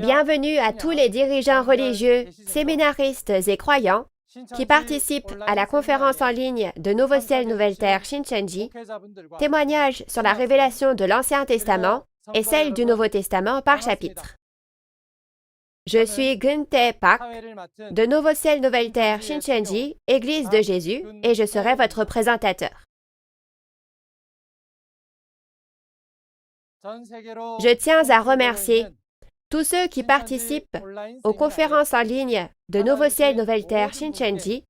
Bienvenue à tous les dirigeants religieux, séminaristes et croyants qui participent à la conférence en ligne de Nouveau Ciel, Nouvelle Terre Shincheonji, témoignage sur la révélation de l'Ancien Testament et celle du Nouveau Testament par chapitre. Je suis Guntae Pak de Nouveau Ciel, Nouvelle Terre Shincheonji, Église de Jésus, et je serai votre présentateur. Je tiens à remercier tous ceux qui participent aux conférences en ligne de Nouveau Ciel, Nouvelle Terre Shincheonji,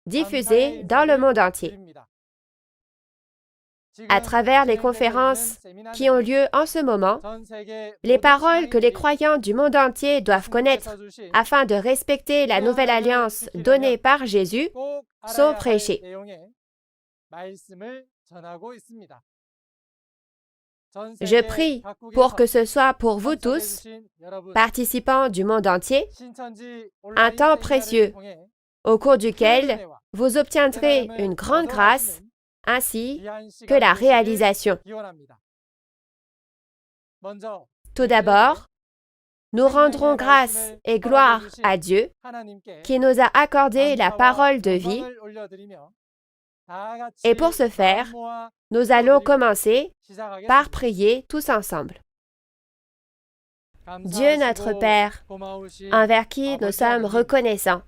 diffusées dans le monde entier. À travers les conférences qui ont lieu en ce moment, les paroles que les croyants du monde entier doivent connaître afin de respecter la nouvelle alliance donnée par Jésus sont prêchées. Je prie pour que ce soit pour vous tous, participants du monde entier, un temps précieux au cours duquel vous obtiendrez une grande grâce ainsi que la réalisation. Tout d'abord, nous rendrons grâce et gloire à Dieu qui nous a accordé la parole de vie. Et pour ce faire, nous allons commencer par prier tous ensemble. Dieu notre Père, envers qui nous sommes reconnaissants,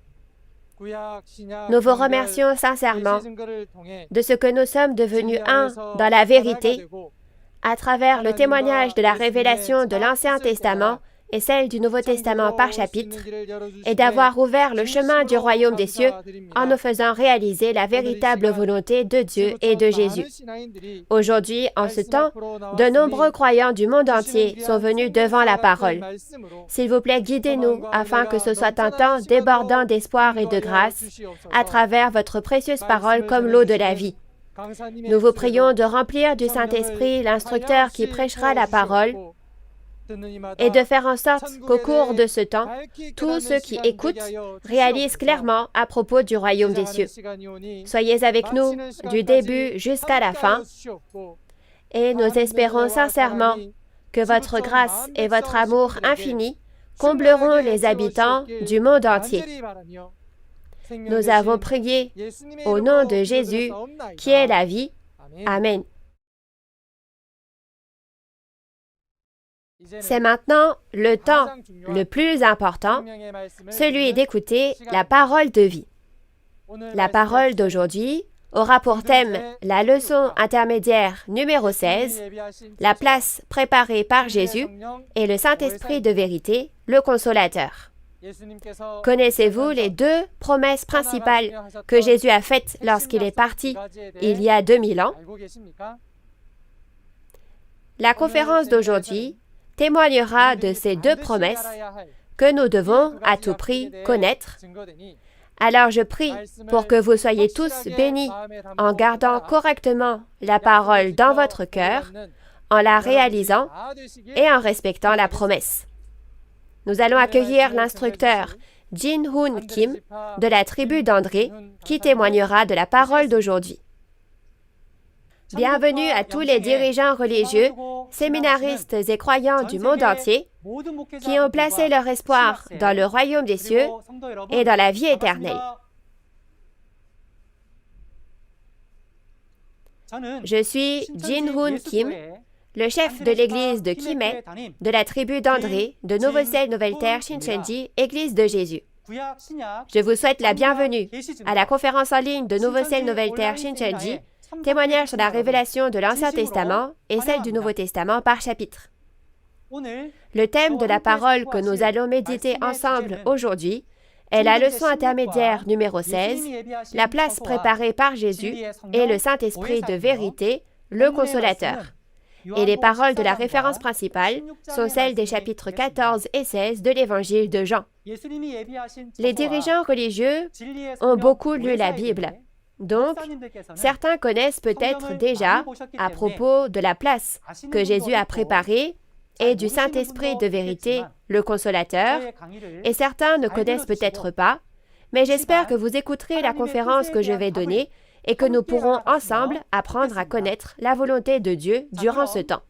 nous vous remercions sincèrement de ce que nous sommes devenus un dans la vérité à travers le témoignage de la révélation de l'Ancien Testament et celle du Nouveau Testament par chapitre, et d'avoir ouvert le chemin du royaume des cieux en nous faisant réaliser la véritable volonté de Dieu et de Jésus. Aujourd'hui, en ce temps, de nombreux croyants du monde entier sont venus devant la parole. S'il vous plaît, guidez-nous afin que ce soit un temps débordant d'espoir et de grâce à travers votre précieuse parole comme l'eau de la vie. Nous vous prions de remplir du Saint-Esprit l'instructeur qui prêchera la parole et de faire en sorte qu'au cours de ce temps, tous ceux qui écoutent réalisent clairement à propos du royaume des cieux. Soyez avec nous du début jusqu'à la fin et nous espérons sincèrement que votre grâce et votre amour infini combleront les habitants du monde entier. Nous avons prié au nom de Jésus qui est la vie. Amen. C'est maintenant le temps le plus important, celui d'écouter la parole de vie. La parole d'aujourd'hui aura pour thème la leçon intermédiaire numéro 16, la place préparée par Jésus et le Saint-Esprit de vérité, le Consolateur. Connaissez-vous les deux promesses principales que Jésus a faites lorsqu'il est parti il y a 2000 ans? La conférence d'aujourd'hui témoignera de ces deux promesses que nous devons à tout prix connaître. Alors je prie pour que vous soyez tous bénis en gardant correctement la parole dans votre cœur, en la réalisant et en respectant la promesse. Nous allons accueillir l'instructeur Jin-Hoon Kim de la tribu d'André qui témoignera de la parole d'aujourd'hui. Bienvenue à tous les dirigeants religieux, séminaristes et croyants du monde entier qui ont placé leur espoir dans le royaume des cieux et dans la vie éternelle. Je suis Jin-Hoon Kim, le chef de l'église de Kimhae, de la tribu d'André, de Nouveau Ciel, Nouvelle Terre Shincheonji, Église de Jésus. Je vous souhaite la bienvenue à la conférence en ligne de Nouveau Ciel, Nouvelle Terre Shincheonji, témoignage sur la révélation de l'Ancien Testament et celle du Nouveau Testament par chapitre. Le thème de la parole que nous allons méditer ensemble aujourd'hui est la leçon intermédiaire numéro 16, la place préparée par Jésus et le Saint-Esprit de vérité, le Consolateur. Et les paroles de la référence principale sont celles des chapitres 14 et 16 de l'Évangile de Jean. Les dirigeants religieux ont beaucoup lu la Bible. Donc, certains connaissent peut-être déjà à propos de la place que Jésus a préparée et du Saint-Esprit de vérité, le Consolateur, et certains ne connaissent peut-être pas, mais j'espère que vous écouterez la conférence que je vais donner et que nous pourrons ensemble apprendre à connaître la volonté de Dieu durant ce temps.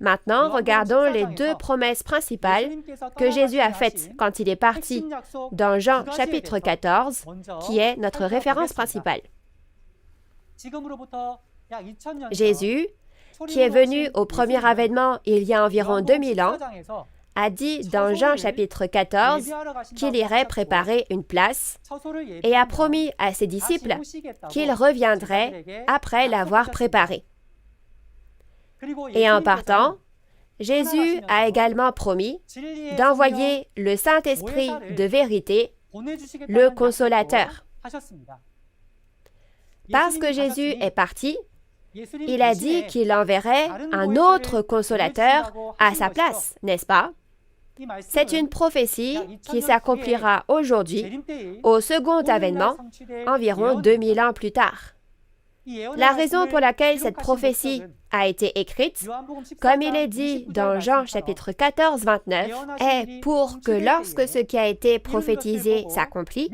Maintenant, regardons les deux promesses principales que Jésus a faites quand il est parti dans Jean chapitre 14, qui est notre référence principale. Jésus, qui est venu au premier avènement il y a environ 2000 ans, a dit dans Jean chapitre 14 qu'il irait préparer une place et a promis à ses disciples qu'il reviendrait après l'avoir préparée. Et en partant, Jésus a également promis d'envoyer le Saint-Esprit de vérité, le Consolateur. Parce que Jésus est parti, il a dit qu'il enverrait un autre Consolateur à sa place, n'est-ce pas? C'est une prophétie qui s'accomplira aujourd'hui, au second avènement, environ 2000 ans plus tard. La raison pour laquelle cette prophétie a été écrite, comme il est dit dans Jean chapitre 14, 29, est pour que lorsque ce qui a été prophétisé s'accomplit,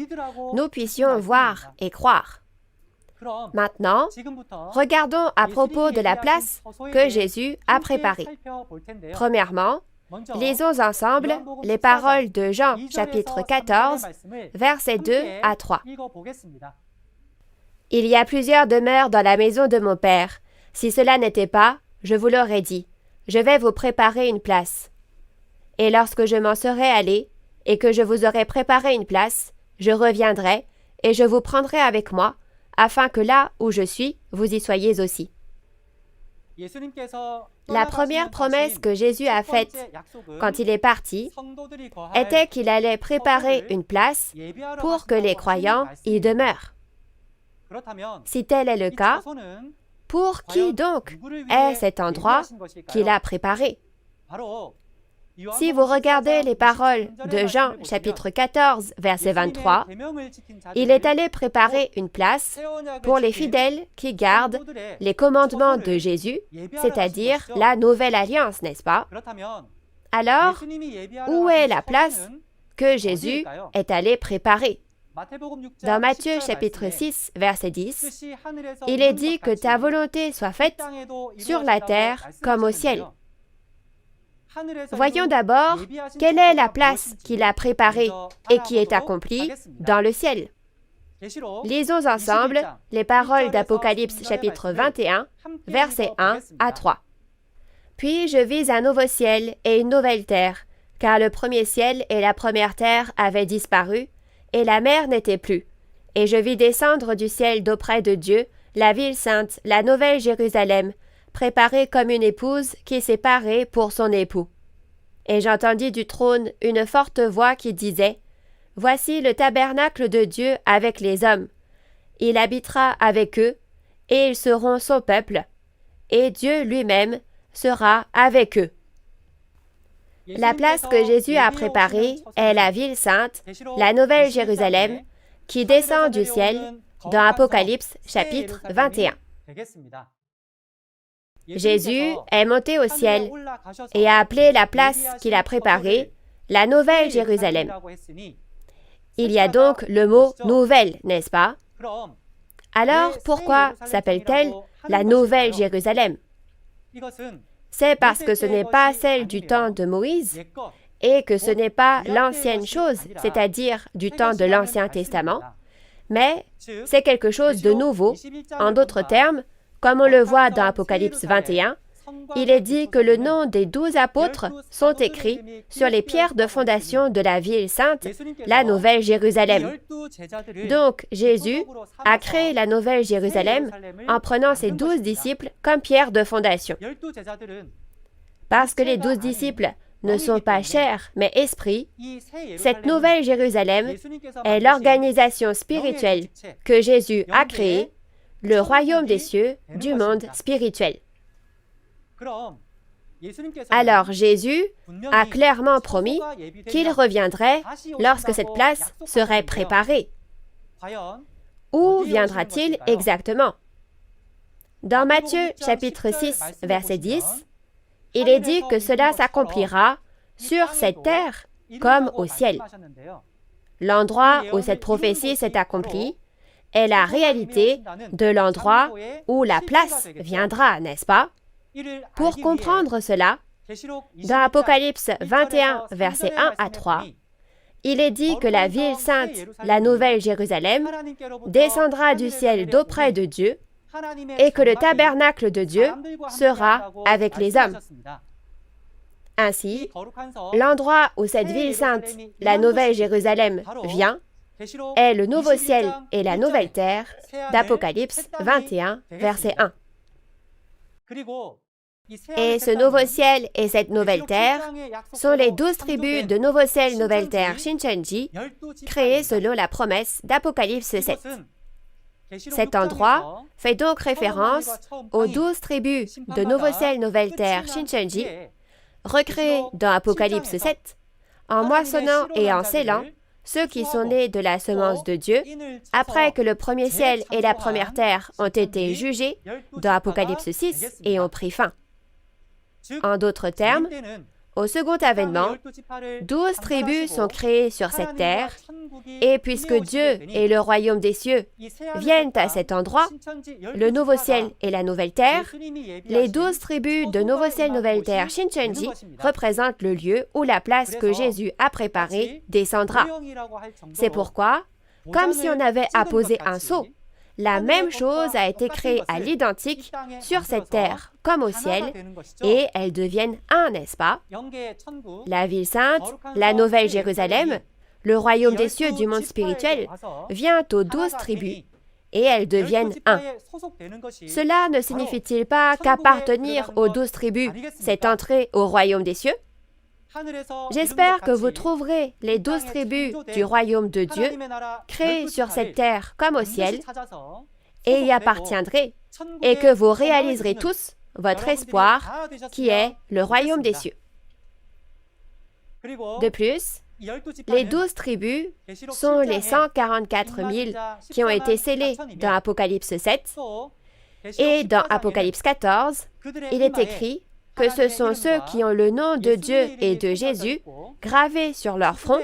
nous puissions voir et croire. Maintenant, regardons à propos de la place que Jésus a préparée. Premièrement, lisons ensemble les paroles de Jean chapitre 14, versets 2 à 3. « Il y a plusieurs demeures dans la maison de mon Père. Si cela n'était pas, je vous l'aurais dit, je vais vous préparer une place. Et lorsque je m'en serai allé, et que je vous aurai préparé une place, je reviendrai, et je vous prendrai avec moi, afin que là où je suis, vous y soyez aussi. » La première promesse que Jésus a faite quand il est parti était qu'il allait préparer une place pour que les croyants y demeurent. Si tel est le cas, pour qui donc est cet endroit qu'il a préparé? Si vous regardez les paroles de Jean chapitre 14, verset 23, il est allé préparer une place pour les fidèles qui gardent les commandements de Jésus, c'est-à-dire la nouvelle alliance, n'est-ce pas? Alors, où est la place que Jésus est allé préparer? Dans Matthieu chapitre 6, verset 10, il est dit que ta volonté soit faite sur la terre comme au ciel. Voyons d'abord quelle est la place qu'il a préparée et qui est accomplie dans le ciel. Lisons ensemble les paroles d'Apocalypse chapitre 21, versets 1 à 3. « Puis je vis un nouveau ciel et une nouvelle terre, car le premier ciel et la première terre avaient disparu, et la mer n'était plus. Et je vis descendre du ciel d'auprès de Dieu la ville sainte, la nouvelle Jérusalem, préparée comme une épouse qui s'est parée pour son époux. Et j'entendis du trône une forte voix qui disait, « Voici le tabernacle de Dieu avec les hommes. Il habitera avec eux, et ils seront son peuple, et Dieu lui-même sera avec eux. » La place que Jésus a préparée est la ville sainte, la nouvelle Jérusalem, qui descend du ciel dans Apocalypse chapitre 21. Jésus est monté au ciel et a appelé la place qu'il a préparée la nouvelle Jérusalem. Il y a donc le mot « nouvelle », n'est-ce pas? Alors, pourquoi s'appelle-t-elle la nouvelle Jérusalem? C'est parce que ce n'est pas celle du temps de Moïse et que ce n'est pas l'ancienne chose, c'est-à-dire du temps de l'Ancien Testament, mais c'est quelque chose de nouveau. En d'autres termes, comme on le voit dans Apocalypse 21, il est dit que le nom des 12 apôtres sont écrits sur les pierres de fondation de la ville sainte, la Nouvelle Jérusalem. Donc, Jésus a créé la Nouvelle Jérusalem en prenant ses 12 disciples comme pierres de fondation. Parce que les 12 disciples ne sont pas chair, mais esprit, cette Nouvelle Jérusalem est l'organisation spirituelle que Jésus a créée, le royaume des cieux du monde spirituel. Alors Jésus a clairement promis qu'il reviendrait lorsque cette place serait préparée. Où viendra-t-il exactement? Dans Matthieu chapitre 6, verset 10, il est dit que cela s'accomplira sur cette terre comme au ciel. L'endroit où cette prophétie s'est accomplie est la réalité de l'endroit où la place viendra, n'est-ce pas? Pour comprendre cela, dans Apocalypse 21, versets 1 à 3, il est dit que la ville sainte, la nouvelle Jérusalem, descendra du ciel d'auprès de Dieu et que le tabernacle de Dieu sera avec les hommes. Ainsi, l'endroit où cette ville sainte, la nouvelle Jérusalem, vient est le nouveau ciel et la nouvelle terre d'Apocalypse 21, verset 1. Et ce nouveau ciel et cette nouvelle terre sont les 12 tribus de Nouveau Ciel, Nouvelle Terre, Shincheonji, créées selon la promesse d'Apocalypse 7. Cet endroit fait donc référence aux 12 tribus de Nouveau Ciel, Nouvelle Terre, Shincheonji, recréées dans Apocalypse 7, en moissonnant et en scellant ceux qui sont nés de la semence de Dieu, après que le premier ciel et la première terre ont été jugés dans Apocalypse 6 et ont pris fin. En d'autres termes, au second avènement, 12 tribus sont créées sur cette terre, et puisque Dieu et le royaume des cieux viennent à cet endroit, le nouveau ciel et la nouvelle terre, les 12 tribus de Nouveau Ciel, Nouvelle Terre, Shincheonji, représentent le lieu où la place que Jésus a préparée descendra. C'est pourquoi, comme si on avait apposé un sceau, la même chose a été créée à l'identique sur cette terre comme au ciel, et elles deviennent un, n'est-ce pas? La ville sainte, la nouvelle Jérusalem, le royaume des cieux du monde spirituel, vient aux 12 tribus, et elles deviennent un. Cela ne signifie-t-il pas qu'appartenir aux 12 tribus, c'est entrer au royaume des cieux? J'espère que vous trouverez les 12 tribus du royaume de Dieu créées sur cette terre comme au ciel et y appartiendrez, et que vous réaliserez tous votre espoir qui est le royaume des cieux. De plus, les 12 tribus sont les 144 000 qui ont été scellés dans Apocalypse 7, et dans Apocalypse 14, il est écrit que ce sont ceux qui ont le nom de Dieu et de Jésus gravés sur leur front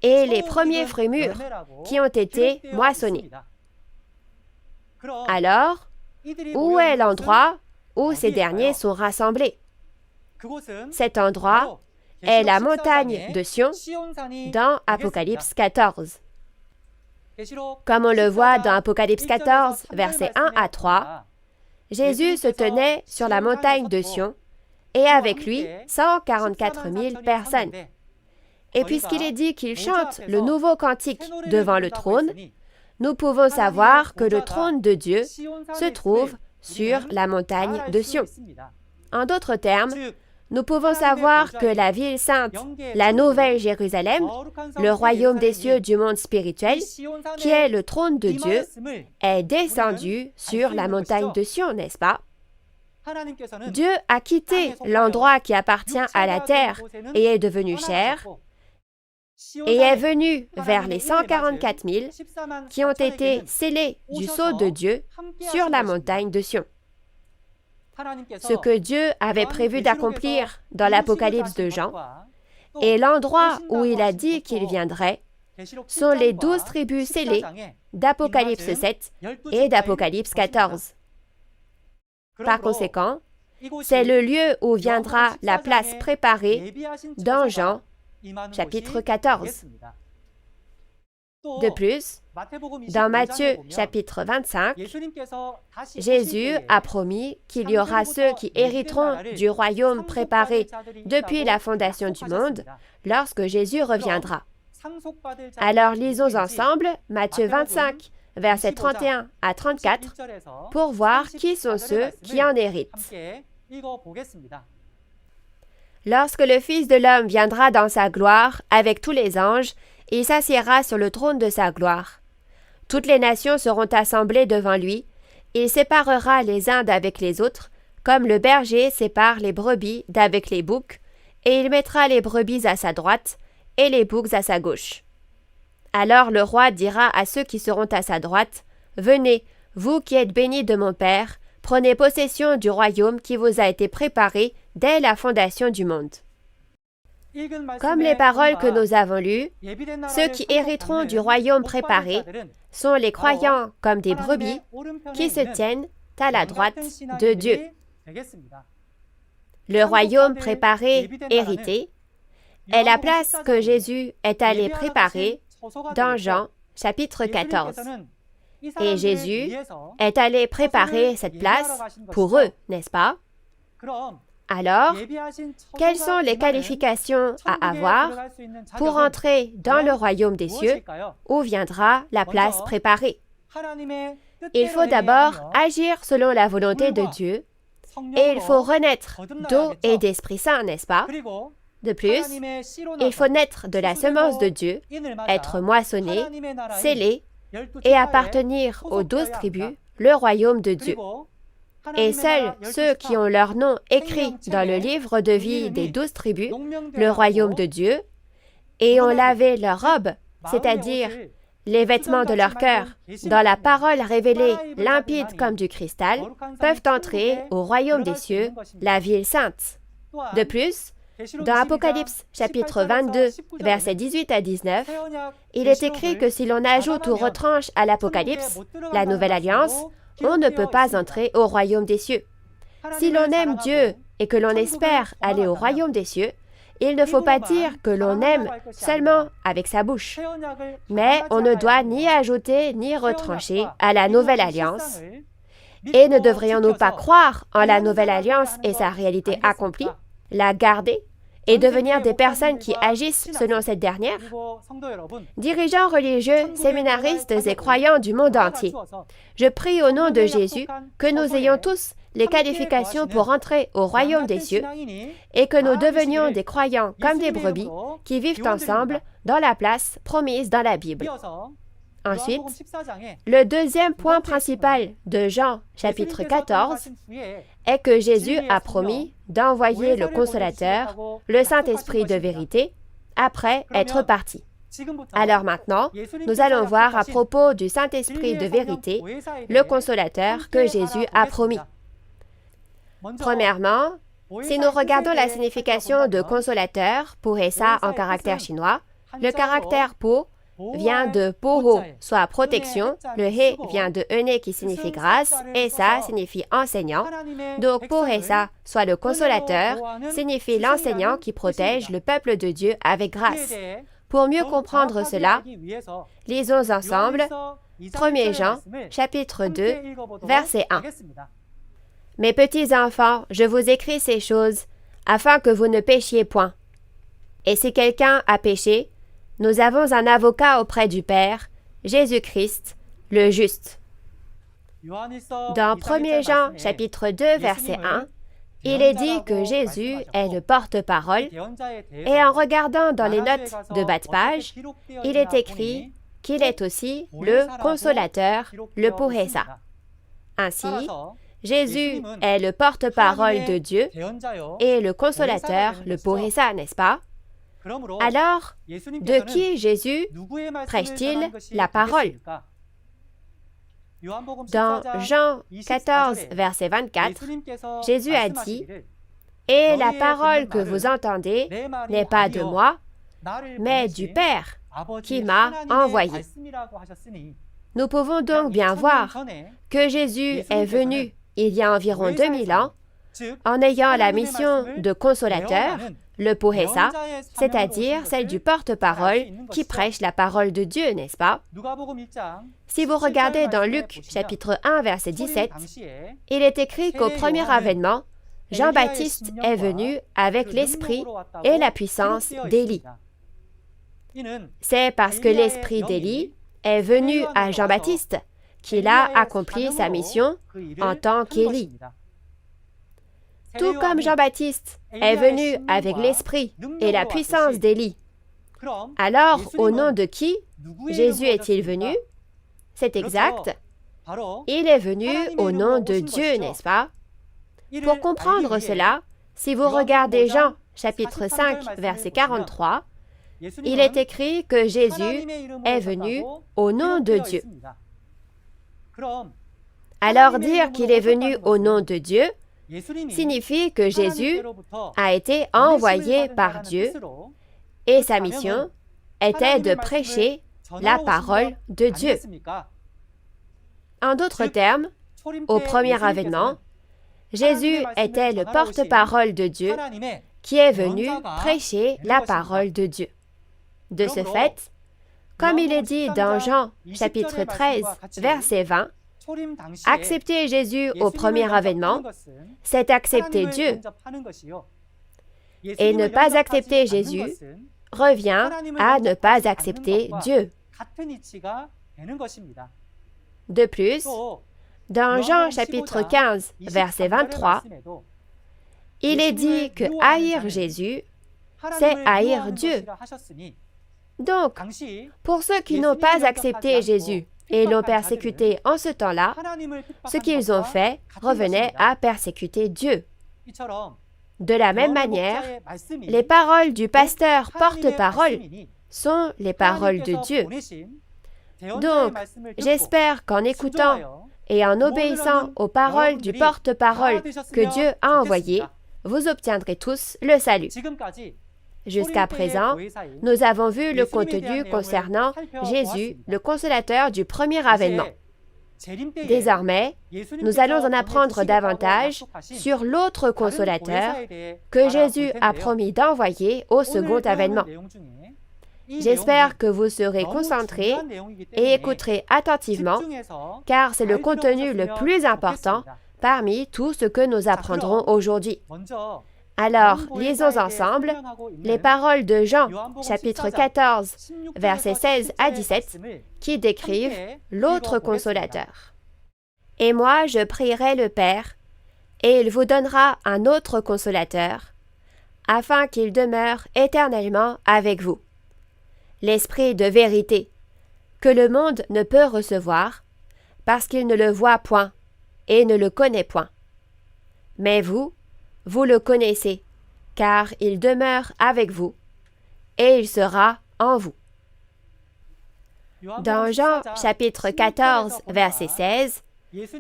et les premiers fruits mûrs qui ont été moissonnés. Alors, où est l'endroit où ces derniers sont rassemblés? Cet endroit est la montagne de Sion dans Apocalypse 14. Comme on le voit dans Apocalypse 14, versets 1 à 3, Jésus se tenait sur la montagne de Sion et avec lui 144 000 personnes. Et puisqu'il est dit qu'il chante le nouveau cantique devant le trône, nous pouvons savoir que le trône de Dieu se trouve sur la montagne de Sion. En d'autres termes, nous pouvons savoir que la ville sainte, la nouvelle Jérusalem, le royaume des cieux du monde spirituel, qui est le trône de Dieu, est descendu sur la montagne de Sion, n'est-ce pas? Dieu a quitté l'endroit qui appartient à la terre et est devenu chair, et est venu vers les 144 000 qui ont été scellés du sceau de Dieu sur la montagne de Sion. Ce que Dieu avait prévu d'accomplir dans l'Apocalypse de Jean et l'endroit où il a dit qu'il viendrait sont les 12 tribus scellées d'Apocalypse 7 et d'Apocalypse 14. Par conséquent, c'est le lieu où viendra la place préparée dans Jean, chapitre 14. De plus, dans Matthieu, chapitre 25, Jésus a promis qu'il y aura ceux qui hériteront du royaume préparé depuis la fondation du monde lorsque Jésus reviendra. Alors lisons ensemble Matthieu 25, versets 31 à 34, pour voir qui sont ceux qui en héritent. Lorsque le Fils de l'homme viendra dans sa gloire avec tous les anges, il s'assiera sur le trône de sa gloire. Toutes les nations seront assemblées devant lui. Il séparera les uns d'avec les autres, comme le berger sépare les brebis d'avec les boucs, et il mettra les brebis à sa droite et les boucs à sa gauche. Alors le roi dira à ceux qui seront à sa droite, « Venez, vous qui êtes bénis de mon Père, prenez possession du royaume qui vous a été préparé dès la fondation du monde. » Comme les paroles que nous avons lues, ceux qui hériteront du royaume préparé sont les croyants comme des brebis qui se tiennent à la droite de Dieu. Le royaume préparé, hérité, est la place que Jésus est allé préparer dans Jean chapitre 14. Et Jésus est allé préparer cette place pour eux, n'est-ce pas? Alors, quelles sont les qualifications à avoir pour entrer dans le royaume des cieux où viendra la place préparée? Il faut d'abord agir selon la volonté de Dieu et il faut renaître d'eau et d'Esprit Saint, n'est-ce pas? De plus, il faut naître de la semence de Dieu, être moissonné, scellé et appartenir aux 12 tribus, le royaume de Dieu. Et seuls ceux qui ont leur nom écrit dans le livre de vie des 12 tribus, le royaume de Dieu, et ont lavé leurs robes, c'est-à-dire les vêtements de leur cœur, dans la parole révélée limpide comme du cristal, peuvent entrer au royaume des cieux, la ville sainte. De plus, dans Apocalypse chapitre 22, versets 18 à 19, il est écrit que si l'on ajoute ou retranche à l'Apocalypse, la Nouvelle Alliance, on ne peut pas entrer au royaume des cieux. Si l'on aime Dieu et que l'on espère aller au royaume des cieux, il ne faut pas dire que l'on aime seulement avec sa bouche. Mais on ne doit ni ajouter ni retrancher à la Nouvelle Alliance. Et ne devrions-nous pas croire en la Nouvelle Alliance et sa réalité accomplie, la garder et devenir des personnes qui agissent selon cette dernière? Dirigeants religieux, séminaristes et croyants du monde entier, je prie au nom de Jésus que nous ayons tous les qualifications pour entrer au royaume des cieux et que nous devenions des croyants comme des brebis qui vivent ensemble dans la place promise dans la Bible. Ensuite, le deuxième point principal de Jean chapitre 14 est que Jésus a promis d'envoyer le Consolateur, le Saint-Esprit de vérité, après être parti. Alors maintenant, nous allons voir à propos du Saint-Esprit de vérité, le Consolateur que Jésus a promis. Premièrement, si nous regardons la signification de consolateur, Pohesa en caractère chinois, le caractère Po vient de Poho, soit protection, le He vient de Ene qui signifie grâce, et Sa signifie enseignant. Donc Pohesa, soit le consolateur, signifie l'enseignant qui protège le peuple de Dieu avec grâce. Pour mieux comprendre cela, lisons ensemble 1 Jean, chapitre 2, verset 1. Mes petits enfants, je vous écris ces choses, afin que vous ne péchiez point. Et si quelqu'un a péché, nous avons un avocat auprès du Père, Jésus-Christ, le juste. Dans 1 Jean, chapitre 2, verset 1, il est dit que Jésus est le porte-parole, et en regardant dans les notes de bas de page, il est écrit qu'il est aussi le consolateur, le Pohesa. Ainsi, Jésus est le porte-parole de Dieu et le consolateur, le Pohesa, n'est-ce pas? Alors, de qui Jésus prêche-t-il la parole? Dans Jean 14, verset 24, Jésus a dit, « Et la parole que vous entendez n'est pas de moi, mais du Père qui m'a envoyé. » Nous pouvons donc bien voir que Jésus est venu il y a environ 2000 ans en ayant la mission de consolateur, le Pohesa, c'est-à-dire celle du porte-parole qui prêche la parole de Dieu, n'est-ce pas? Si vous regardez dans Luc chapitre 1, verset 17, il est écrit qu'au premier avènement, Jean-Baptiste est venu avec l'esprit et la puissance d'Élie. C'est parce que l'esprit d'Élie est venu à Jean-Baptiste qu'il a accompli sa mission en tant qu'Élie. Tout comme Jean-Baptiste est venu avec l'esprit et la puissance d'Élie, alors au nom de qui Jésus est-il venu? C'est exact. Il est venu au nom de Dieu, n'est-ce pas? Pour comprendre cela, si vous regardez Jean chapitre 5, verset 43, il est écrit que Jésus est venu au nom de Dieu. Alors dire qu'il est venu au nom de Dieu signifie que Jésus a été envoyé par Dieu et sa mission était de prêcher la parole de Dieu. En d'autres termes, au premier avènement, Jésus était le porte-parole de Dieu qui est venu prêcher la parole de Dieu. De ce fait, comme il est dit dans Jean chapitre 13, verset 20, accepter Jésus au premier avènement, c'est accepter Dieu. Et ne pas accepter Jésus revient à ne pas accepter Dieu. De plus, dans Jean chapitre 15, verset 23, il est dit que haïr Jésus, c'est haïr Dieu. Donc, pour ceux qui n'ont pas accepté Jésus et l'ont persécuté en ce temps-là, ce qu'ils ont fait revenait à persécuter Dieu. De la même manière, les paroles du pasteur porte-parole sont les paroles de Dieu. Donc, j'espère qu'en écoutant et en obéissant aux paroles du porte-parole que Dieu a envoyé, vous obtiendrez tous le salut. Jusqu'à présent, nous avons vu le contenu concernant Jésus, le consolateur du premier avènement. Désormais, nous allons en apprendre davantage sur l'autre consolateur que Jésus a promis d'envoyer au second avènement. J'espère que vous serez concentrés et écouterez attentivement, car c'est le contenu le plus important parmi tout ce que nous apprendrons aujourd'hui. Alors, lisons ensemble les paroles de Jean, chapitre 14, versets 16 à 17, qui décrivent l'autre consolateur. « Et moi, je prierai le Père, et il vous donnera un autre consolateur, afin qu'il demeure éternellement avec vous. L'Esprit de vérité, que le monde ne peut recevoir, parce qu'il ne le voit point et ne le connaît point. Mais vous, vous le connaissez, car il demeure avec vous, et il sera en vous. » Dans Jean chapitre 14, verset 16,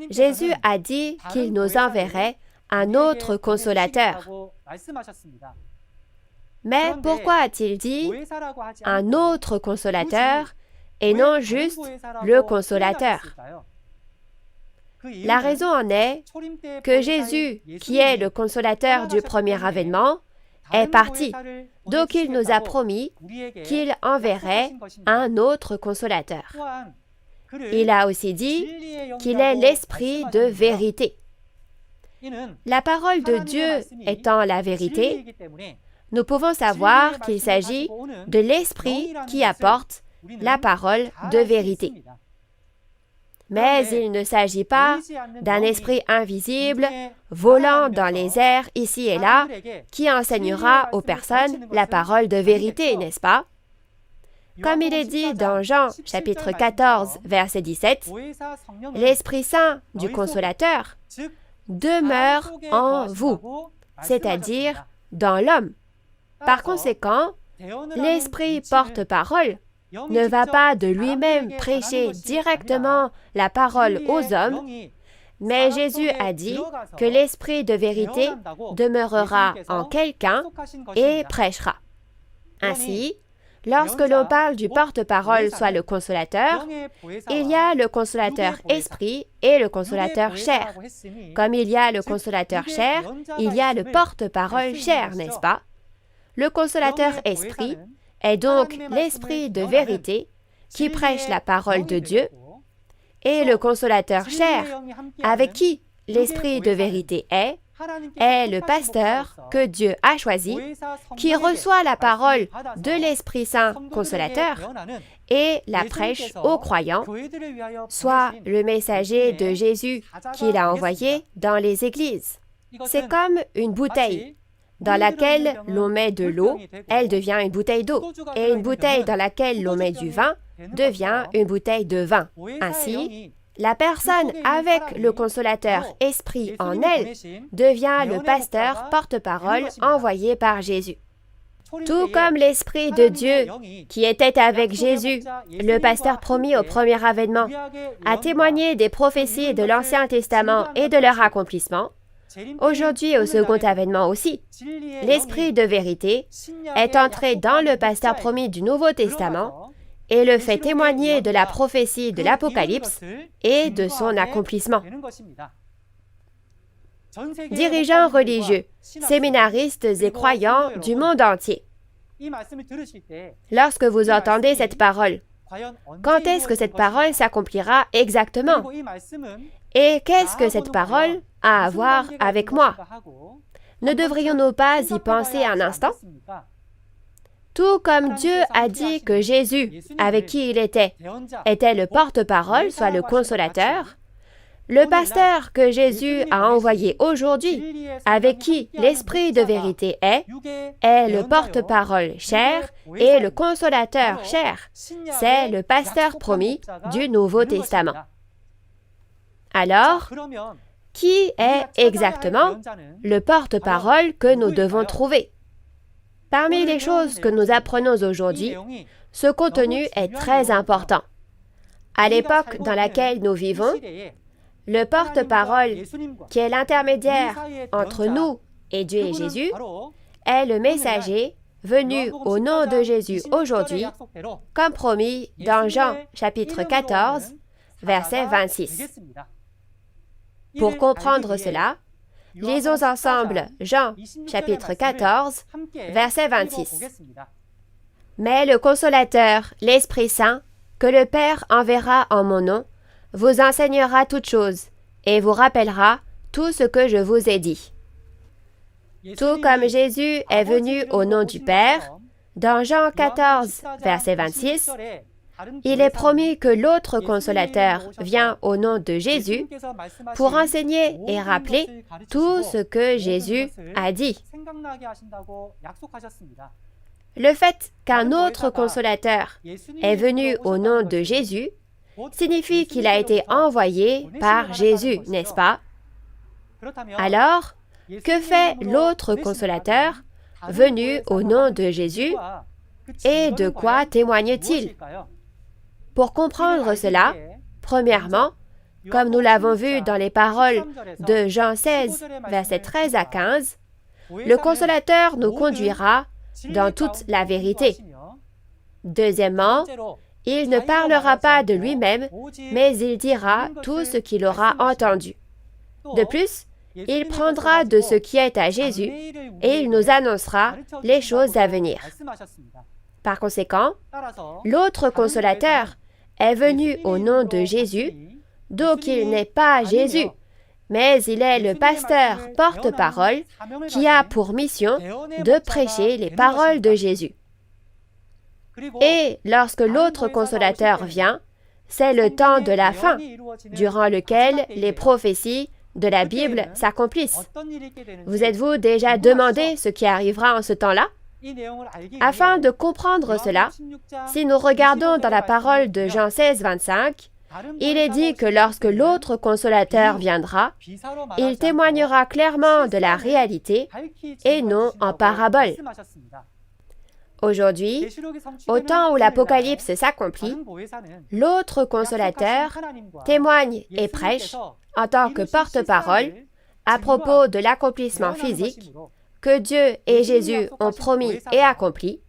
Jésus a dit qu'il nous enverrait un autre consolateur. Mais pourquoi a-t-il dit un autre consolateur et non juste le consolateur? La raison en est que Jésus, qui est le consolateur du premier avènement, est parti, donc il nous a promis qu'il enverrait un autre consolateur. Il a aussi dit qu'il est l'Esprit de vérité. La parole de Dieu étant la vérité, nous pouvons savoir qu'il s'agit de l'Esprit qui apporte la parole de vérité. Mais il ne s'agit pas d'un esprit invisible, volant dans les airs ici et là, qui enseignera aux personnes la parole de vérité, n'est-ce pas? Comme il est dit dans Jean chapitre 14, verset 17, l'Esprit Saint du Consolateur demeure en vous, c'est-à-dire dans l'homme. Par conséquent, l'Esprit porte-parole ne va pas de lui-même prêcher directement la parole aux hommes, mais Jésus a dit que l'Esprit de vérité demeurera en quelqu'un et prêchera. Ainsi, lorsque l'on parle du porte-parole, soit le consolateur, il y a le consolateur esprit et le consolateur chair. Comme il y a le consolateur chair, il y a le porte-parole chair, n'est-ce pas? Le consolateur esprit est donc l'Esprit de vérité qui prêche la parole de Dieu, et le consolateur chair, avec qui l'Esprit de vérité est le pasteur que Dieu a choisi, qui reçoit la parole de l'Esprit Saint consolateur et la prêche aux croyants, soit le messager de Jésus qu'il a envoyé dans les églises. C'est comme une bouteille dans laquelle l'on met de l'eau, elle devient une bouteille d'eau, et une bouteille dans laquelle l'on met du vin devient une bouteille de vin. Ainsi, la personne avec le consolateur esprit en elle devient le pasteur porte-parole envoyé par Jésus. Tout comme l'Esprit de Dieu qui était avec Jésus, le pasteur promis au premier avènement, a témoigné des prophéties de l'Ancien Testament et de leur accomplissement, aujourd'hui au second avènement aussi, l'Esprit de vérité est entré dans le pasteur promis du Nouveau Testament et le fait témoigner de la prophétie de l'Apocalypse et de son accomplissement. dirigeants religieux, séminaristes et croyants du monde entier. Lorsque vous entendez cette parole, quand est-ce que cette parole s'accomplira exactement? Et qu'est-ce que cette parole a à voir avec moi? Ne devrions-nous pas y penser un instant? Tout comme Dieu a dit que Jésus, avec qui il était le porte-parole, soit le consolateur, le pasteur que Jésus a envoyé aujourd'hui, avec qui l'Esprit de vérité est le porte-parole chair et le consolateur chair. C'est le pasteur promis du Nouveau Testament. Alors, qui est exactement le porte-parole que nous devons trouver? Parmi les choses que nous apprenons aujourd'hui, ce contenu est très important. À l'époque dans laquelle nous vivons, le porte-parole, qui est l'intermédiaire entre nous et Dieu et Jésus, est le messager venu au nom de Jésus aujourd'hui, comme promis dans Jean chapitre 14, verset 26. Pour comprendre cela, lisons ensemble Jean chapitre 14, verset 26. Mais le Consolateur, l'Esprit Saint, que le Père enverra en mon nom, vous enseignera toutes choses et vous rappellera tout ce que je vous ai dit. Tout comme Jésus est venu au nom du Père, dans Jean 14, verset 26, il est promis que l'autre consolateur vient au nom de Jésus pour enseigner et rappeler tout ce que Jésus a dit. Le fait qu'un autre consolateur est venu au nom de Jésus signifie qu'il a été envoyé par Jésus, n'est-ce pas? Alors, que fait l'autre consolateur venu au nom de Jésus et de quoi témoigne-t-il? Pour comprendre cela, premièrement, comme nous l'avons vu dans les paroles de Jean 16, versets 13 à 15, le consolateur nous conduira dans toute la vérité. Deuxièmement, il ne parlera pas de lui-même, mais il dira tout ce qu'il aura entendu. De plus, il prendra de ce qui est à Jésus et il nous annoncera les choses à venir. Par conséquent, l'autre consolateur est venu au nom de Jésus, donc il n'est pas Jésus, mais il est le pasteur porte-parole qui a pour mission de prêcher les paroles de Jésus. Et lorsque l'autre consolateur vient, c'est le temps de la fin, durant lequel les prophéties de la Bible s'accomplissent. Vous êtes-vous déjà demandé ce qui arrivera en ce temps-là? Afin de comprendre cela, si nous regardons dans la parole de Jean 16, 25, il est dit que lorsque l'autre consolateur viendra, il témoignera clairement de la réalité et non en parabole. Aujourd'hui, au temps où l'Apocalypse s'accomplit, l'autre consolateur témoigne et prêche en tant que porte-parole à propos de l'accomplissement physique que Dieu et Jésus ont promis et accompli.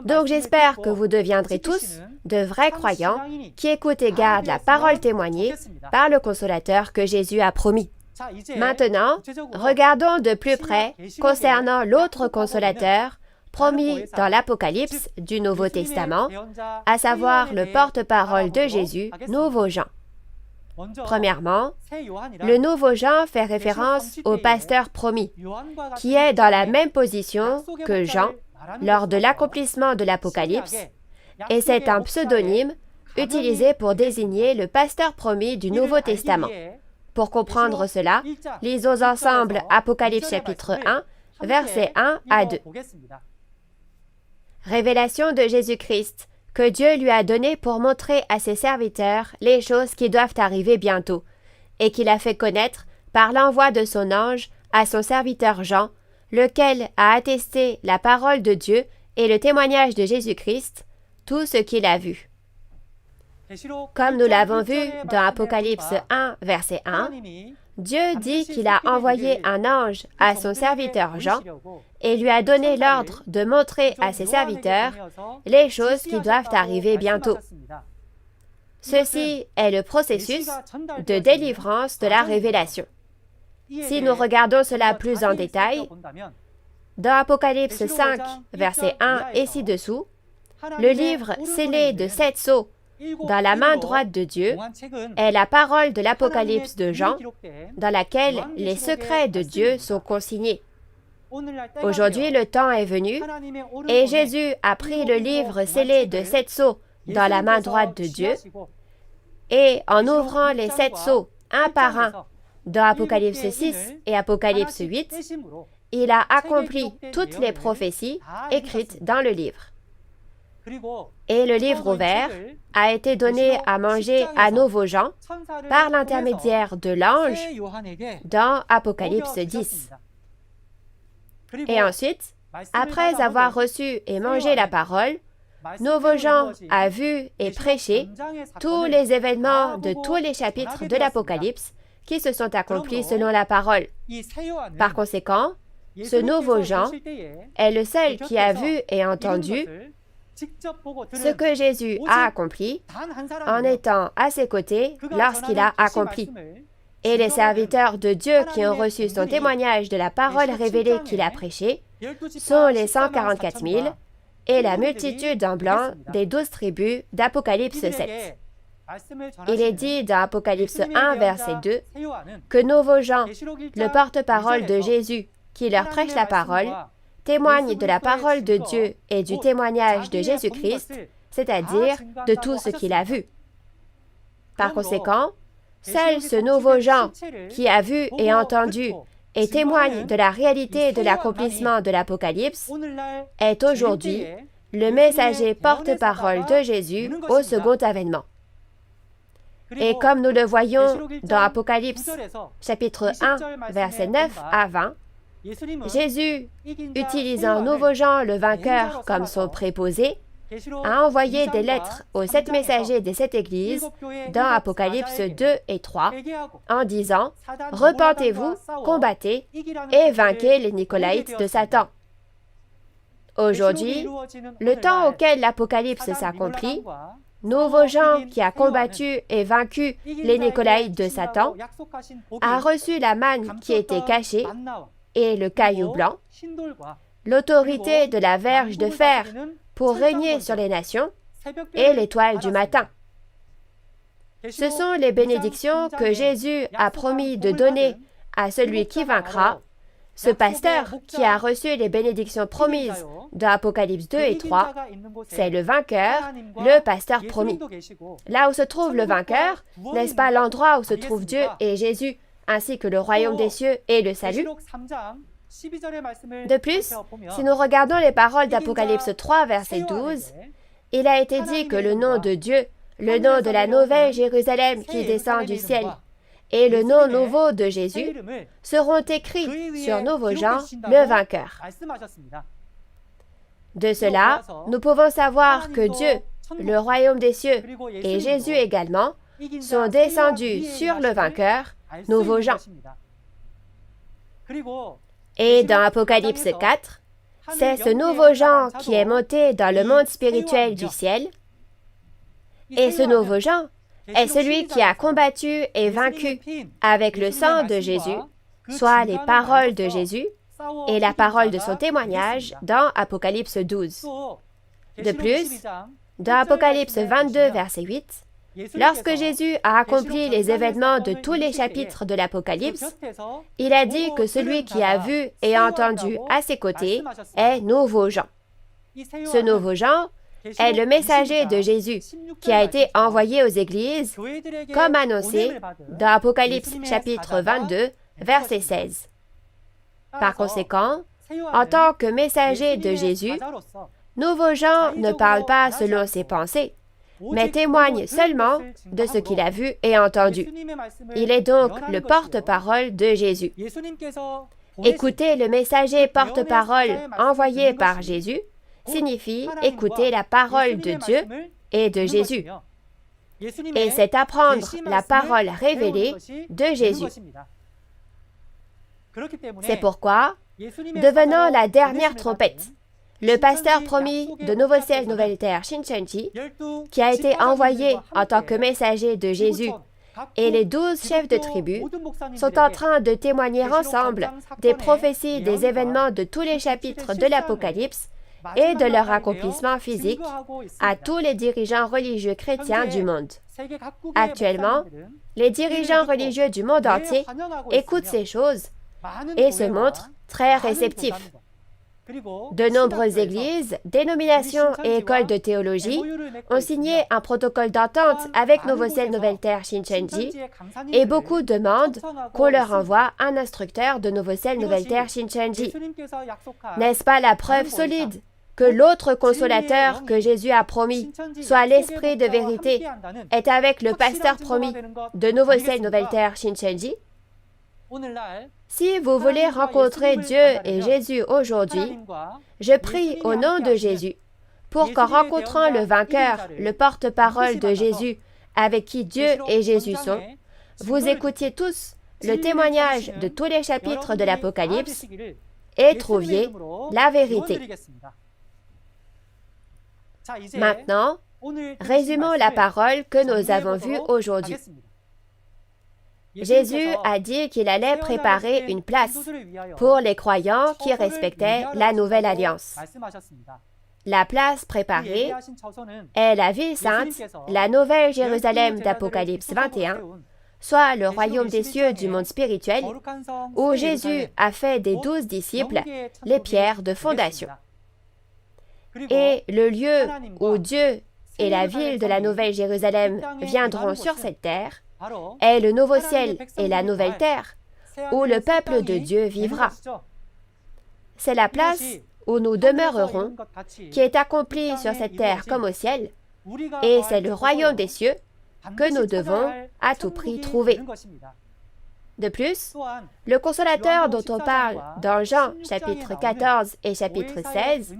Donc j'espère que vous deviendrez tous de vrais croyants qui écoutent et gardent la parole témoignée par le consolateur que Jésus a promis. Maintenant, regardons de plus près concernant l'autre consolateur promis dans l'Apocalypse du Nouveau Testament, à savoir le porte-parole de Jésus, Nouveau Jean. Premièrement, le Nouveau Jean fait référence au pasteur promis, qui est dans la même position que Jean lors de l'accomplissement de l'Apocalypse, et c'est un pseudonyme utilisé pour désigner le pasteur promis du Nouveau Testament. Pour comprendre cela, lisons ensemble Apocalypse chapitre 1, versets 1 à 2. Révélation de Jésus-Christ, que Dieu lui a donné pour montrer à ses serviteurs les choses qui doivent arriver bientôt, et qu'il a fait connaître par l'envoi de son ange à son serviteur Jean, lequel a attesté la parole de Dieu et le témoignage de Jésus-Christ, tout ce qu'il a vu. Comme nous l'avons vu dans Apocalypse 1, verset 1, Dieu dit qu'il a envoyé un ange à son serviteur Jean et lui a donné l'ordre de montrer à ses serviteurs les choses qui doivent arriver bientôt. Ceci est le processus de délivrance de la révélation. Si nous regardons cela plus en détail, dans Apocalypse 5, versets 1 et ci-dessous, le livre scellé de 7 sceaux dans la main droite de Dieu est la parole de l'Apocalypse de Jean, dans laquelle les secrets de Dieu sont consignés. Aujourd'hui, le temps est venu, et Jésus a pris le livre scellé de 7 sceaux dans la main droite de Dieu, et en ouvrant les 7 sceaux un par un dans Apocalypse 6 et Apocalypse 8, il a accompli toutes les prophéties écrites dans le livre. Et le livre ouvert a été donné à manger à nouveaux gens par l'intermédiaire de l'ange dans Apocalypse 10. Et ensuite, après avoir reçu et mangé la parole, Nouveau Jean a vu et prêché tous les événements de tous les chapitres de l'Apocalypse qui se sont accomplis selon la parole. Par conséquent, ce Nouveau Jean est le seul qui a vu et entendu ce que Jésus a accompli en étant à ses côtés lorsqu'il a accompli. Et les serviteurs de Dieu qui ont reçu son témoignage de la parole révélée qu'il a prêchée sont les 144 000 et la multitude en blanc des 12 tribus d'Apocalypse 7. Il est dit dans Apocalypse 1, verset 2, que Nouveau Jean, le porte-parole de Jésus, qui leur prêche la parole, témoigne de la parole de Dieu et du témoignage de Jésus-Christ, c'est-à-dire de tout ce qu'il a vu. Par conséquent, seul ce Nouveau Jean, qui a vu et entendu et témoigne de la réalité de l'accomplissement de l'Apocalypse, est aujourd'hui le messager porte-parole de Jésus au second avènement. Et comme nous le voyons dans Apocalypse, chapitre 1, versets 9 à 20, Jésus, utilisant Nouveau Jean le vainqueur comme son préposé, a envoyé des lettres aux 7 messagers des 7 églises dans Apocalypse 2 et 3 en disant « Repentez-vous, combattez et vainquez les Nicolaïtes de Satan ». Aujourd'hui, le temps auquel l'Apocalypse s'accomplit, Nouveau Jean, qui a combattu et vaincu les Nicolaïtes de Satan, a reçu la manne qui était cachée et le caillou blanc, l'autorité de la verge de fer pour régner sur les nations et l'étoile du matin. Ce sont les bénédictions que Jésus a promis de donner à celui qui vaincra, ce pasteur qui a reçu les bénédictions promises dans Apocalypse 2 et 3, c'est le vainqueur, le pasteur promis. Là où se trouve le vainqueur, n'est-ce pas l'endroit où se trouvent Dieu et Jésus, ainsi que le royaume des cieux et le salut? De plus, si nous regardons les paroles d'Apocalypse 3, verset 12, il a été dit que le nom de Dieu, le nom de la nouvelle Jérusalem qui descend du ciel, et le nom nouveau de Jésus seront écrits sur Nouveau Jean, le vainqueur. De cela, nous pouvons savoir que Dieu, le royaume des cieux, et Jésus également, sont descendus sur le vainqueur, Nouveau Jean. Et dans Apocalypse 4, c'est ce Nouveau Jean qui est monté dans le monde spirituel du ciel, et ce Nouveau Jean est celui qui a combattu et vaincu avec le sang de Jésus, soit les paroles de Jésus et la parole de son témoignage dans Apocalypse 12. De plus, dans Apocalypse 22, verset 8, lorsque Jésus a accompli les événements de tous les chapitres de l'Apocalypse, il a dit que celui qui a vu et entendu à ses côtés est Nouveau Jean. Ce Nouveau Jean est le messager de Jésus qui a été envoyé aux églises, comme annoncé dans Apocalypse chapitre 22, verset 16. Par conséquent, en tant que messager de Jésus, Nouveau Jean ne parle pas selon ses pensées, mais témoigne seulement de ce qu'il a vu et entendu. Il est donc le porte-parole de Jésus. Écouter le messager porte-parole envoyé par Jésus signifie écouter la parole de Dieu et de Jésus. Et c'est apprendre la parole révélée de Jésus. C'est pourquoi, devenant la dernière trompette, le pasteur promis de Nouveau Ciel, Nouvelle Terre, Shincheonji, qui a été envoyé en tant que messager de Jésus et les 12 chefs de tribu sont en train de témoigner ensemble des prophéties des événements de tous les chapitres de l'Apocalypse et de leur accomplissement physique à tous les dirigeants religieux chrétiens du monde. Actuellement, les dirigeants religieux du monde entier écoutent ces choses et se montrent très réceptifs. De nombreuses églises, dénominations et écoles de théologie ont signé un protocole d'entente avec Nouveau Ciel, Nouvelle Terre, Shincheonji, et beaucoup demandent qu'on leur envoie un instructeur de Nouveau Ciel, Nouvelle Terre, Shincheonji. N'est-ce pas la preuve solide que l'autre consolateur que Jésus a promis, soit l'Esprit de vérité, est avec le pasteur promis de Nouveau Ciel, Nouvelle Terre, Shincheonji? Si vous voulez rencontrer Dieu et Jésus aujourd'hui, je prie au nom de Jésus pour qu'en rencontrant le vainqueur, le porte-parole de Jésus, avec qui Dieu et Jésus sont, vous écoutiez tous le témoignage de tous les chapitres de l'Apocalypse et trouviez la vérité. Maintenant, résumons la parole que nous avons vue aujourd'hui. Jésus a dit qu'il allait préparer une place pour les croyants qui respectaient la nouvelle alliance. La place préparée est la ville sainte, la nouvelle Jérusalem d'Apocalypse 21, soit le royaume des cieux du monde spirituel, où Jésus a fait des 12 disciples les pierres de fondation. Et le lieu où Dieu et la ville de la nouvelle Jérusalem viendront sur cette terre est le nouveau ciel et la nouvelle terre, où le peuple de Dieu vivra. C'est la place où nous demeurerons, qui est accomplie sur cette terre comme au ciel, et c'est le royaume des cieux que nous devons à tout prix trouver. De plus, le consolateur dont on parle dans Jean chapitre 14 et chapitre 16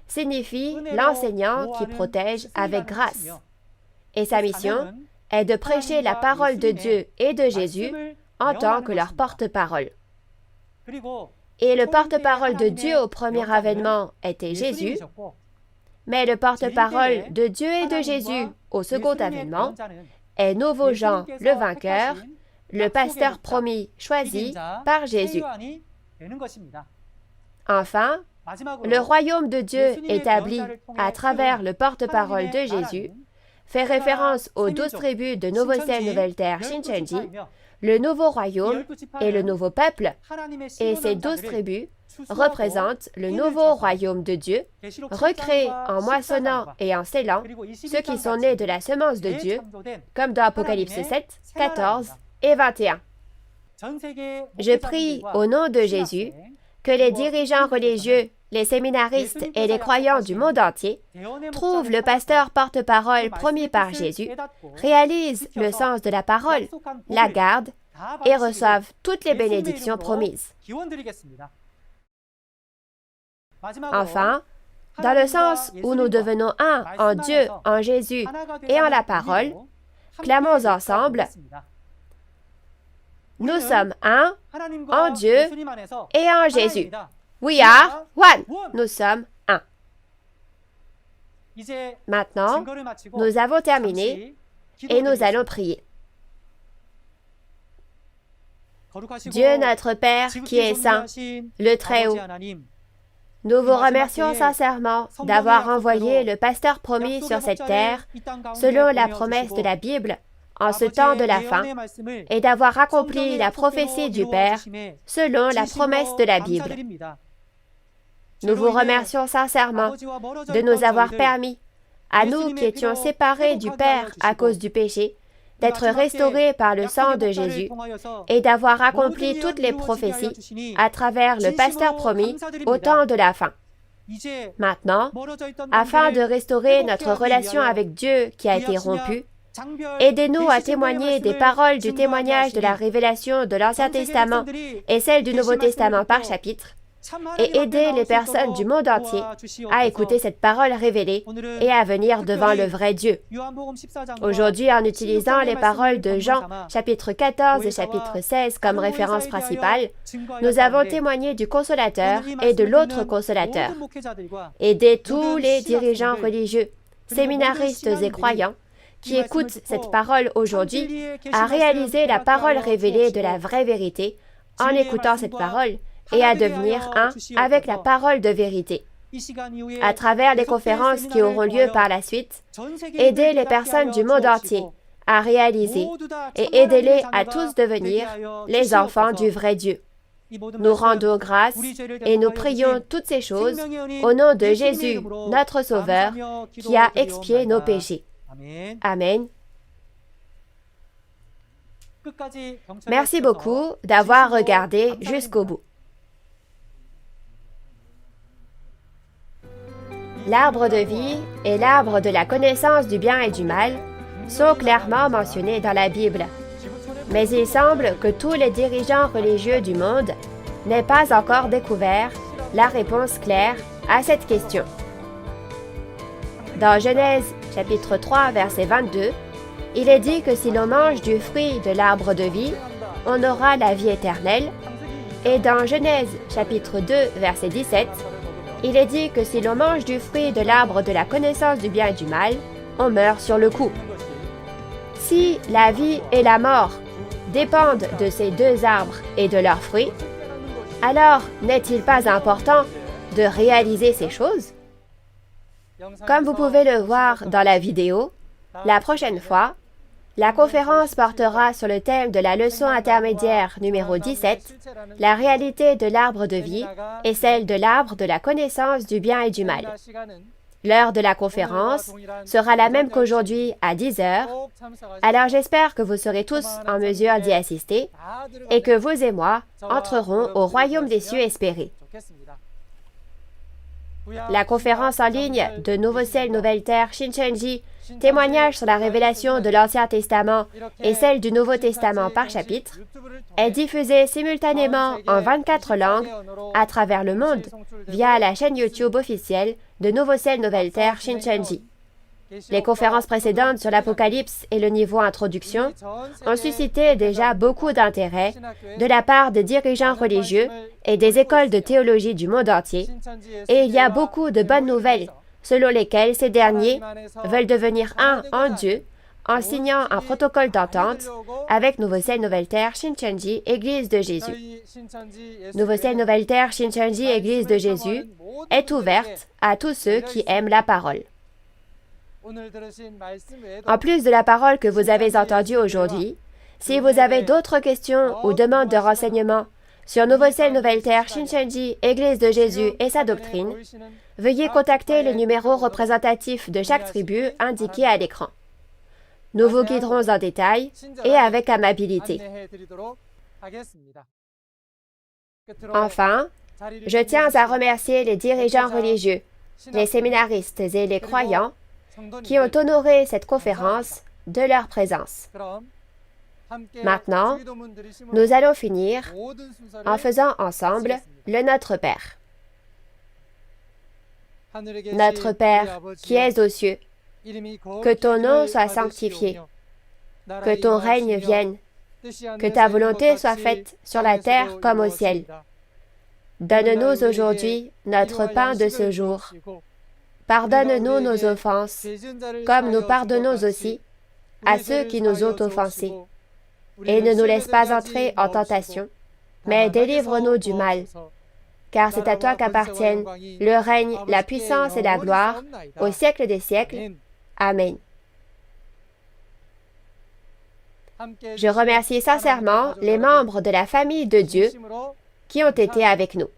signifie l'enseignant qui protège avec grâce. Et sa mission est de prêcher la parole de Dieu et de Jésus en tant que leur porte-parole. Et le porte-parole de Dieu au premier avènement était Jésus, mais le porte-parole de Dieu et de Jésus au second avènement est Nouveau Jean le vainqueur, le pasteur promis choisi par Jésus. Enfin, le royaume de Dieu établi à travers le porte-parole de Jésus fait référence aux 12 tribus de Nouveau Ciel, Nouvelle Terre, Shincheonji, le nouveau royaume et le nouveau peuple, et ces 12 tribus représentent le nouveau royaume de Dieu, recréé en moissonnant et en scellant ceux qui sont nés de la semence de Dieu, comme dans Apocalypse 7, 14 et 21. Je prie au nom de Jésus que les dirigeants religieux, les séminaristes et les croyants du monde entier trouvent le pasteur porte-parole promis par Jésus, réalisent le sens de la parole, la gardent et reçoivent toutes les bénédictions promises. Enfin, dans le sens où nous devenons un en Dieu, en Jésus et en la parole, clamons ensemble: nous sommes un en Dieu et en Jésus. We are one. Nous sommes un. Maintenant, nous avons terminé et nous allons prier. Dieu notre Père qui est saint, le Très-Haut, nous vous remercions sincèrement d'avoir envoyé le pasteur promis sur cette terre selon la promesse de la Bible en ce temps de la fin et d'avoir accompli la prophétie du Père selon la promesse de la Bible. Nous vous remercions sincèrement de nous avoir permis, à nous qui étions séparés du Père à cause du péché, d'être restaurés par le sang de Jésus et d'avoir accompli toutes les prophéties à travers le pasteur promis au temps de la fin. Maintenant, afin de restaurer notre relation avec Dieu qui a été rompue, aidez-nous à témoigner des paroles du témoignage de la révélation de l'Ancien Testament et celle du Nouveau Testament par chapitre, et aider les personnes du monde entier à écouter cette parole révélée et à venir devant le vrai Dieu. Aujourd'hui, en utilisant les paroles de Jean, chapitre 14 et chapitre 16 comme référence principale, nous avons témoigné du consolateur et de l'autre consolateur. Aidez tous les dirigeants religieux, séminaristes et croyants qui écoutent cette parole aujourd'hui à réaliser la parole révélée de la vraie vérité en écoutant cette parole et à devenir un avec la parole de vérité. À travers les conférences qui auront lieu par la suite, aidez les personnes du monde entier à réaliser et aidez-les à tous devenir les enfants du vrai Dieu. Nous rendons grâce et nous prions toutes ces choses au nom de Jésus, notre Sauveur, qui a expié nos péchés. Amen. Merci beaucoup d'avoir regardé jusqu'au bout. L'arbre de vie et l'arbre de la connaissance du bien et du mal sont clairement mentionnés dans la Bible. Mais il semble que tous les dirigeants religieux du monde n'aient pas encore découvert la réponse claire à cette question. Dans Genèse chapitre 3, verset 22, il est dit que si l'on mange du fruit de l'arbre de vie, on aura la vie éternelle. Et dans Genèse chapitre 2, verset 17, il est dit que si l'on mange du fruit de l'arbre de la connaissance du bien et du mal, on meurt sur le coup. Si la vie et la mort dépendent de ces deux arbres et de leurs fruits, alors n'est-il pas important de réaliser ces choses? Comme vous pouvez le voir dans la vidéo, la prochaine fois, la conférence portera sur le thème de la leçon intermédiaire numéro 17, la réalité de l'arbre de vie et celle de l'arbre de la connaissance du bien et du mal. L'heure de la conférence sera la même qu'aujourd'hui à 10 heures, alors j'espère que vous serez tous en mesure d'y assister et que vous et moi entrerons au royaume des cieux espérés. La conférence en ligne de Nouveau Ciel, Nouvelle Terre, Shincheonji, témoignage sur la révélation de l'Ancien Testament et celle du Nouveau Testament par chapitre, est diffusée simultanément en 24 langues à travers le monde via la chaîne YouTube officielle de Nouveau Ciel, Nouvelle Terre, Shincheonji. Les conférences précédentes sur l'Apocalypse et le niveau introduction ont suscité déjà beaucoup d'intérêt de la part des dirigeants religieux et des écoles de théologie du monde entier, et il y a beaucoup de bonnes nouvelles selon lesquelles ces derniers veulent devenir un en Dieu en signant un protocole d'entente avec Nouveau Ciel, Nouvelle Terre, Shincheonji, Église de Jésus. Nouveau Ciel, Nouvelle Terre, Shincheonji, Église de Jésus est ouverte à tous ceux qui aiment la parole. En plus de la parole que vous avez entendue aujourd'hui, si vous avez d'autres questions ou demandes de renseignements sur Nouveau Ciel, Nouvelle Terre, Shincheonji, Église de Jésus et sa doctrine, veuillez contacter les numéros représentatifs de chaque tribu indiqués à l'écran. Nous vous guiderons en détail et avec amabilité. Enfin, je tiens à remercier les dirigeants religieux, les séminaristes et les croyants qui ont honoré cette conférence de leur présence. Maintenant, nous allons finir en faisant ensemble le Notre Père. Notre Père qui es aux cieux, que ton nom soit sanctifié, que ton règne vienne, que ta volonté soit faite sur la terre comme au ciel. Donne-nous aujourd'hui notre pain de ce jour. Pardonne-nous nos offenses, comme nous pardonnons aussi à ceux qui nous ont offensés. Et ne nous laisse pas entrer en tentation, mais délivre-nous du mal. Car c'est à toi qu'appartiennent le règne, la puissance et la gloire, au siècle des siècles. Amen. Je remercie sincèrement les membres de la famille de Dieu qui ont été avec nous.